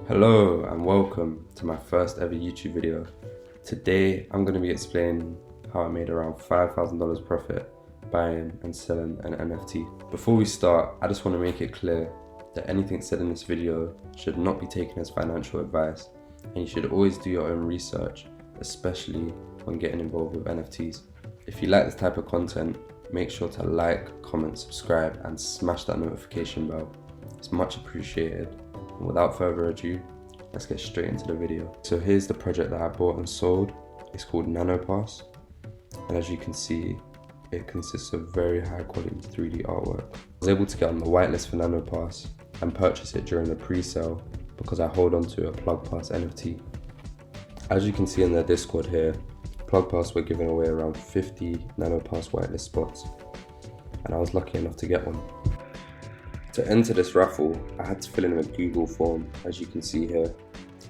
Hello and welcome to my first ever YouTube video. Today I'm going to be explaining how I made around $5,000 profit buying and selling an NFT. Before we start, I just want to make it clear that anything said in this video should not be taken as financial advice, and you should always do your own research, especially when getting involved with NFTs. If you like this type of content, make sure to like, comment, subscribe and smash that notification bell. It's much appreciated. And without further ado, let's get straight into the video. So here's the project that I bought and sold. It's called NanoPass, and as you can see, it consists of very high quality 3D artwork. I was able to get on the whitelist for NanoPass and purchase it during the pre-sale because I hold on to a PlugPass NFT. As you can see in their Discord here, PlugPass were giving away around 50 NanoPass whitelist spots, and I was lucky enough to get one. To enter this raffle, I had to fill in a Google form, as you can see here,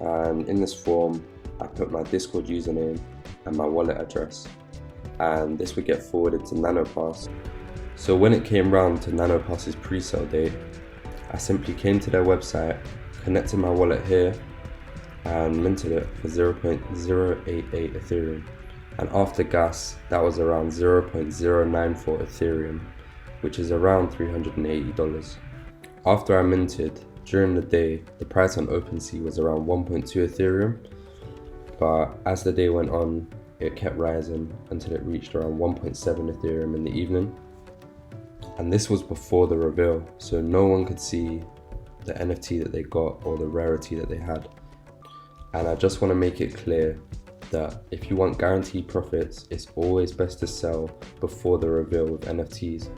and in this form I put my Discord username and my wallet address, and this would get forwarded to NanoPass. So when it came round to NanoPass's pre-sale date, I simply came to their website, connected my wallet here and minted it for 0.088 Ethereum, and after gas that was around 0.094 Ethereum, which is around $380. After I minted, during the day, the price on OpenSea was around 1.2 Ethereum, but as the day went on, it kept rising until it reached around 1.7 Ethereum in the evening. And this was before the reveal, so no one could see the NFT that they got or the rarity that they had. And I just want to make it clear that if you want guaranteed profits, it's always best to sell before the reveal with NFTs.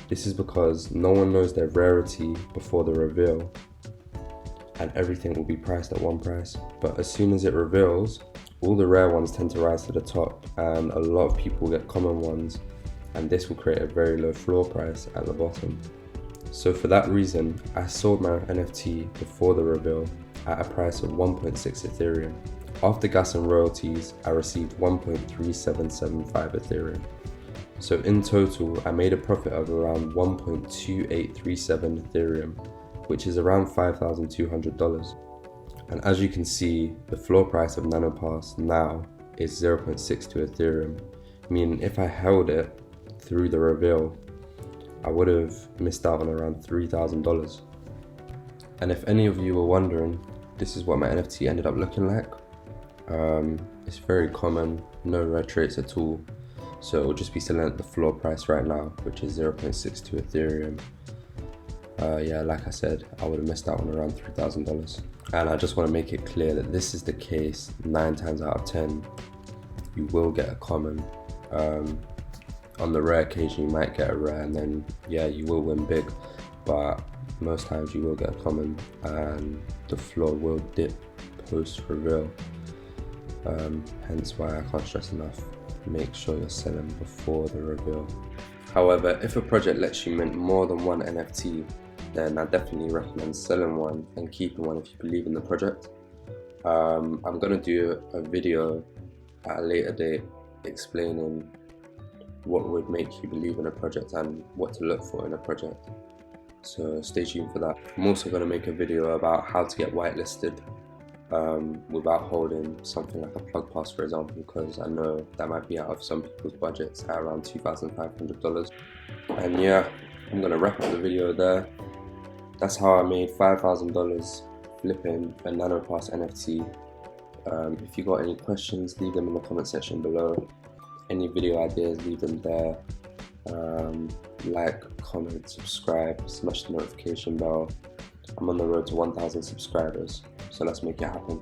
This is because no one knows their rarity before the reveal, and everything will be priced at one price. But as soon as it reveals, all the rare ones tend to rise to the top, and a lot of people get common ones, and this will create a very low floor price at the bottom. So for that reason, I sold my NFT before the reveal at a price of 1.6 Ethereum. After gas and royalties, I received 1.3775 Ethereum. So in total, I made a profit of around 1.2837 Ethereum, which is around $5,200. And as you can see, the floor price of NanoPass now is 0.62 Ethereum, meaning if I held it through the reveal, I would have missed out on around $3,000. And if any of you were wondering, this is what my NFT ended up looking like. It's very common, no red traits at all. So it will just be selling at the floor price right now, which is 0.62 Ethereum. Yeah, like I said, I would have missed out on around $3,000. And I just want to make it clear that this is the case 9 times out of 10. You will get a common. On the rare occasion, you might get a rare, and then yeah, you will win big. But most times you will get a common, and the floor will dip post reveal. Hence why I can't stress enough, make sure you're selling before the reveal. However, if a project lets you mint more than one NFT, then I definitely recommend selling one and keeping one if you believe in the project. I'm going to do a video at a later date explaining what would make you believe in a project and what to look for in a project. So stay tuned for that. I'm also going to make a video about how to get whitelisted without holding something like a PlugPass, for example, because I know that might be out of some people's budgets at around $2,500. And yeah, I'm gonna wrap up the video there. That's how I made $5,000 flipping a NanoPass NFT. If you got any questions, leave them in the comment section below. Any video ideas, leave them there. Like, comment, subscribe, smash the notification bell. I'm on the road to 1,000 subscribers, so let's make it happen.